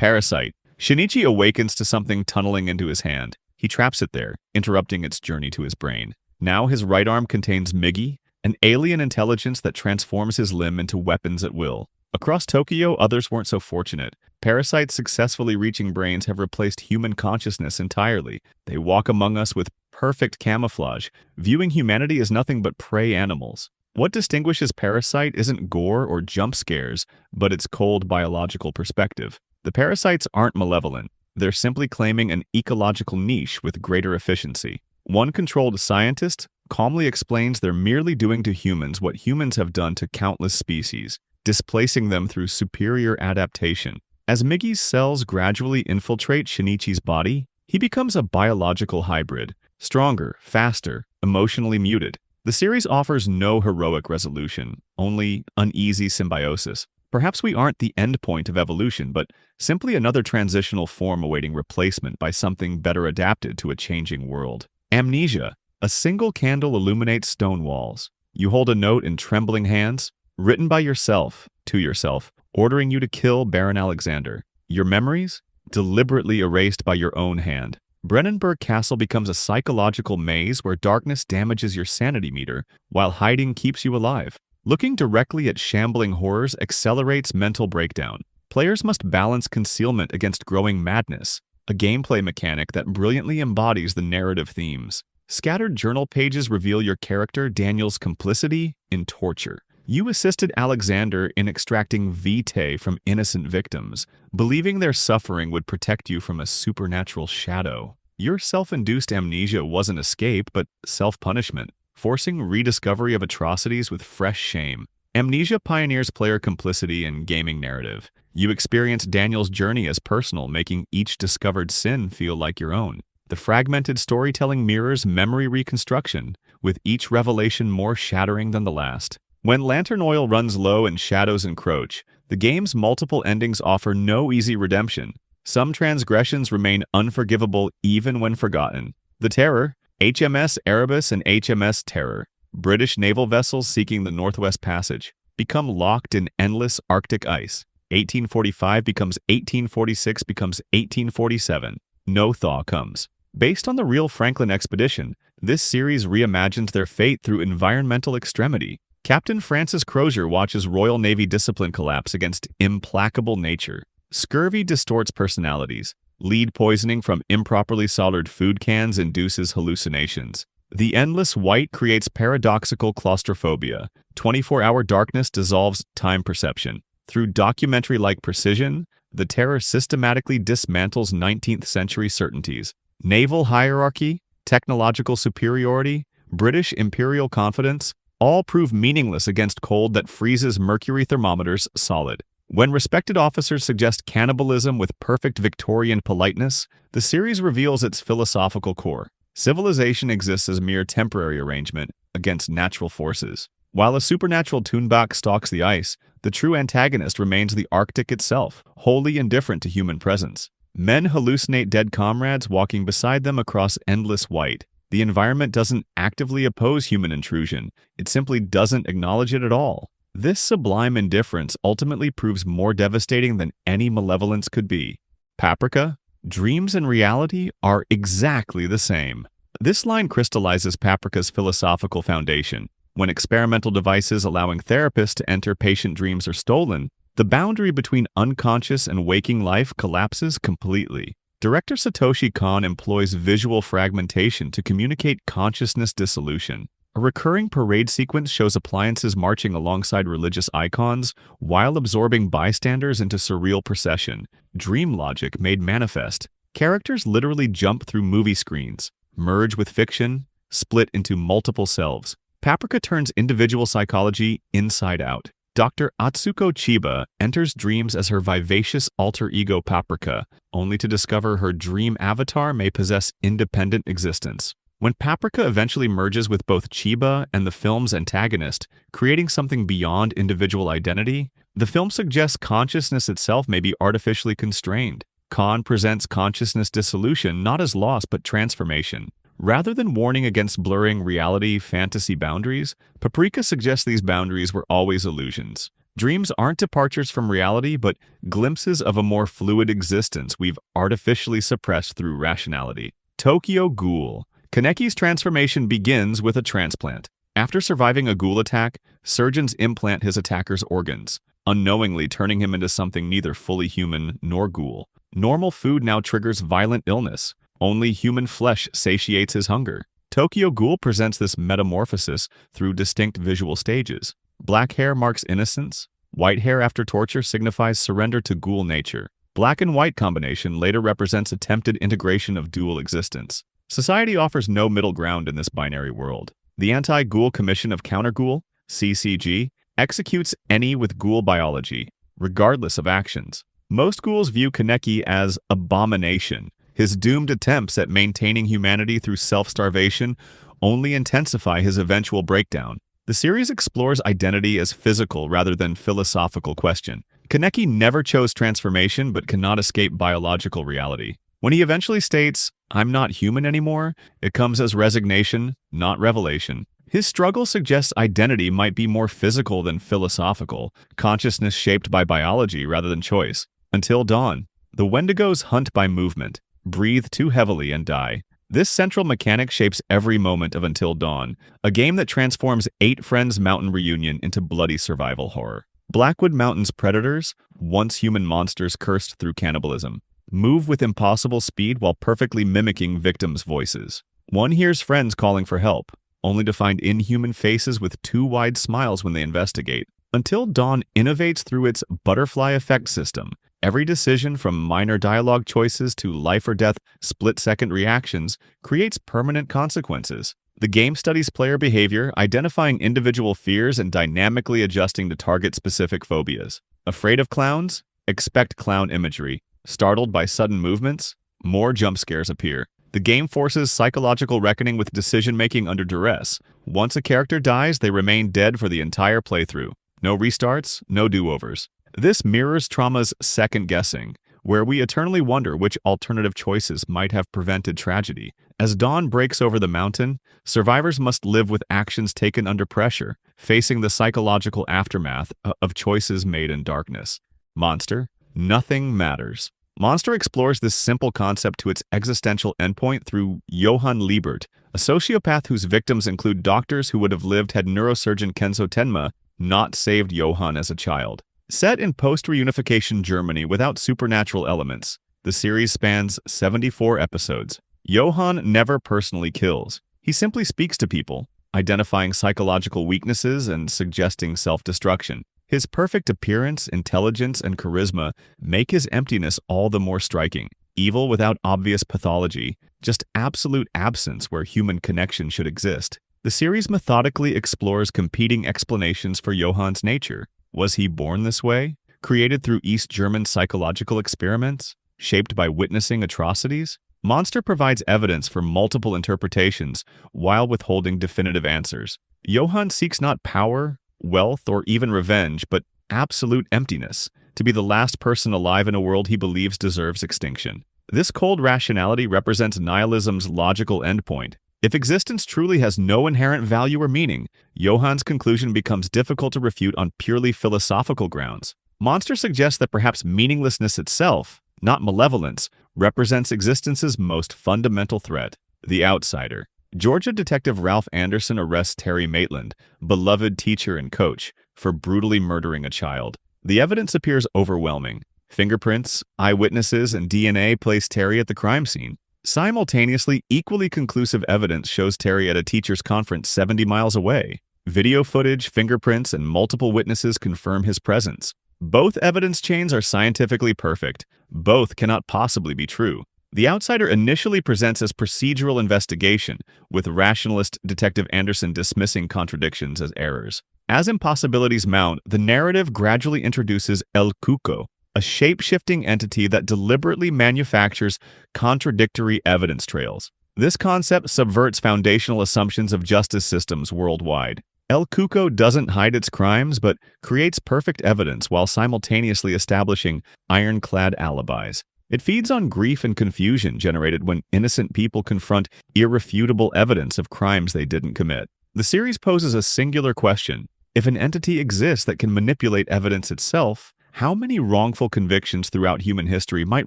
Parasyte. Shinichi awakens to something tunneling into his hand. He traps it there, interrupting its journey to his brain. Now his right arm contains Migi, an alien intelligence that transforms his limb into weapons at will. Across Tokyo, others weren't so fortunate. Parasites successfully reaching brains have replaced human consciousness entirely. They walk among us with perfect camouflage, viewing humanity as nothing but prey animals. What distinguishes Parasyte isn't gore or jump scares, but its cold biological perspective. The parasites aren't malevolent. They're simply claiming an ecological niche with greater efficiency. One controlled scientist calmly explains they're merely doing to humans what humans have done to countless species, displacing them through superior adaptation. As Migi's cells gradually infiltrate Shinichi's body, he becomes a biological hybrid, stronger, faster, emotionally muted. The series offers no heroic resolution, only uneasy symbiosis. Perhaps we aren't the end point of evolution, but simply another transitional form awaiting replacement by something better adapted to a changing world. Amnesia. A single candle illuminates stone walls. You hold a note in trembling hands, written by yourself, to yourself, ordering you to kill Baron Alexander. Your memories? Deliberately erased by your own hand. Brennenburg Castle becomes a psychological maze where darkness damages your sanity meter, while hiding keeps you alive. Looking directly at shambling horrors accelerates mental breakdown. Players must balance concealment against growing madness, a gameplay mechanic that brilliantly embodies the narrative themes. Scattered journal pages reveal your character Daniel's complicity in torture. You assisted Alexander in extracting vitae from innocent victims, believing their suffering would protect you from a supernatural shadow. Your self-induced amnesia wasn't escape, but self-punishment, forcing rediscovery of atrocities with fresh shame. Amnesia pioneers player complicity in gaming narrative. You experience Daniel's journey as personal, making each discovered sin feel like your own. The fragmented storytelling mirrors memory reconstruction, with each revelation more shattering than the last. When lantern oil runs low and shadows encroach, the game's multiple endings offer no easy redemption. Some transgressions remain unforgivable even when forgotten. The Terror, HMS Erebus and HMS Terror, British naval vessels seeking the Northwest Passage, become locked in endless Arctic ice. 1845 becomes 1846 becomes 1847. No thaw comes. Based on the real Franklin expedition, this series reimagines their fate through environmental extremity. Captain Francis Crozier watches Royal Navy discipline collapse against implacable nature. Scurvy distorts personalities. Lead poisoning from improperly soldered food cans induces hallucinations. The endless white creates paradoxical claustrophobia. 24-hour darkness dissolves time perception. Through documentary-like precision, the Terror systematically dismantles 19th century certainties. Naval hierarchy, technological superiority, British imperial confidence, all prove meaningless against cold that freezes mercury thermometers solid. When respected officers suggest cannibalism with perfect Victorian politeness, the series reveals its philosophical core. Civilization exists as mere temporary arrangement against natural forces. While a supernatural Toonbach stalks the ice, the true antagonist remains the Arctic itself, wholly indifferent to human presence. Men hallucinate dead comrades walking beside them across endless white. The environment doesn't actively oppose human intrusion, it simply doesn't acknowledge it at all. This sublime indifference ultimately proves more devastating than any malevolence could be. Paprika, dreams and reality are exactly the same. This line crystallizes Paprika's philosophical foundation. When experimental devices allowing therapists to enter patient dreams are stolen, the boundary between unconscious and waking life collapses completely. Director Satoshi Kon employs visual fragmentation to communicate consciousness dissolution. A recurring parade sequence shows appliances marching alongside religious icons while absorbing bystanders into surreal procession. Dream logic made manifest. Characters literally jump through movie screens, merge with fiction, split into multiple selves. Paprika turns individual psychology inside out. Dr. Atsuko Chiba enters dreams as her vivacious alter ego Paprika, only to discover her dream avatar may possess independent existence. When Paprika eventually merges with both Chiba and the film's antagonist, creating something beyond individual identity, the film suggests consciousness itself may be artificially constrained. Kon presents consciousness dissolution not as loss but transformation. Rather than warning against blurring reality-fantasy boundaries, Paprika suggests these boundaries were always illusions. Dreams aren't departures from reality, but glimpses of a more fluid existence we've artificially suppressed through rationality. Tokyo Ghoul. Kaneki's transformation begins with a transplant. After surviving a ghoul attack, surgeons implant his attacker's organs, unknowingly turning him into something neither fully human nor ghoul. Normal food now triggers violent illness. Only human flesh satiates his hunger. Tokyo Ghoul presents this metamorphosis through distinct visual stages. Black hair marks innocence. White hair after torture signifies surrender to ghoul nature. Black and white combination later represents attempted integration of dual existence. Society offers no middle ground in this binary world. The Anti-Ghoul Commission of Counter-Ghoul, CCG, executes any with ghoul biology, regardless of actions. Most ghouls view Kaneki as abomination. His doomed attempts at maintaining humanity through self-starvation only intensify his eventual breakdown. The series explores identity as physical rather than philosophical question. Kaneki never chose transformation but cannot escape biological reality. When he eventually states, "I'm not human anymore," it comes as resignation, not revelation. His struggle suggests identity might be more physical than philosophical, consciousness shaped by biology rather than choice. Until dawn, the Wendigos hunt by movement, breathe too heavily and die. This central mechanic shapes every moment of Until Dawn, a game that transforms 8 Friends Mountain Reunion into bloody survival horror. Blackwood Mountain's predators, once human monsters cursed through cannibalism, move with impossible speed while perfectly mimicking victims' voices. One hears friends calling for help, only to find inhuman faces with too wide smiles when they investigate. Until Dawn innovates through its butterfly effect system. Every decision, from minor dialogue choices to life-or-death split-second reactions, creates permanent consequences. The game studies player behavior, identifying individual fears and dynamically adjusting to target-specific phobias. Afraid of clowns? Expect clown imagery. Startled by sudden movements? More jump scares appear. The game forces psychological reckoning with decision-making under duress. Once a character dies, they remain dead for the entire playthrough. No restarts, no do-overs. This mirrors trauma's second-guessing, where we eternally wonder which alternative choices might have prevented tragedy. As dawn breaks over the mountain, survivors must live with actions taken under pressure, facing the psychological aftermath of choices made in darkness. Monster? Nothing matters. Monster explores this simple concept to its existential endpoint through Johann Liebert, a sociopath whose victims include doctors who would have lived had neurosurgeon Kenzo Tenma not saved Johann as a child. Set in post-reunification Germany without supernatural elements, the series spans 74 episodes. Johann never personally kills. He simply speaks to people, identifying psychological weaknesses and suggesting self-destruction. His perfect appearance, intelligence, and charisma make his emptiness all the more striking. Evil without obvious pathology, just absolute absence where human connection should exist. The series methodically explores competing explanations for Johann's nature. Was he born this way? Created through East German psychological experiments? Shaped by witnessing atrocities? Monster provides evidence for multiple interpretations while withholding definitive answers. Johann seeks not power, wealth, or even revenge, but absolute emptiness, to be the last person alive in a world he believes deserves extinction. This cold rationality represents nihilism's logical endpoint. If existence truly has no inherent value or meaning, Johann's conclusion becomes difficult to refute on purely philosophical grounds. Monster suggests that perhaps meaninglessness itself, not malevolence, represents existence's most fundamental threat, the outsider. Georgia detective Ralph Anderson arrests Terry Maitland, beloved teacher and coach, for brutally murdering a child. The evidence appears overwhelming. Fingerprints, eyewitnesses, and DNA place Terry at the crime scene. Simultaneously, equally conclusive evidence shows Terry at a teacher's conference 70 miles away. Video footage, fingerprints, and multiple witnesses confirm his presence. Both evidence chains are scientifically perfect. Both cannot possibly be true. The Outsider initially presents as procedural investigation, with rationalist Detective Anderson dismissing contradictions as errors. As impossibilities mount, the narrative gradually introduces El Cuco, a shape-shifting entity that deliberately manufactures contradictory evidence trails. This concept subverts foundational assumptions of justice systems worldwide. El Cuco doesn't hide its crimes, but creates perfect evidence while simultaneously establishing ironclad alibis. It feeds on grief and confusion generated when innocent people confront irrefutable evidence of crimes they didn't commit. The series poses a singular question. If an entity exists that can manipulate evidence itself, how many wrongful convictions throughout human history might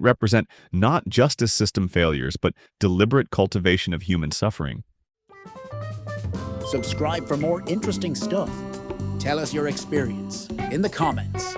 represent not justice system failures, but deliberate cultivation of human suffering? Subscribe for more interesting stuff. Tell us your experience in the comments.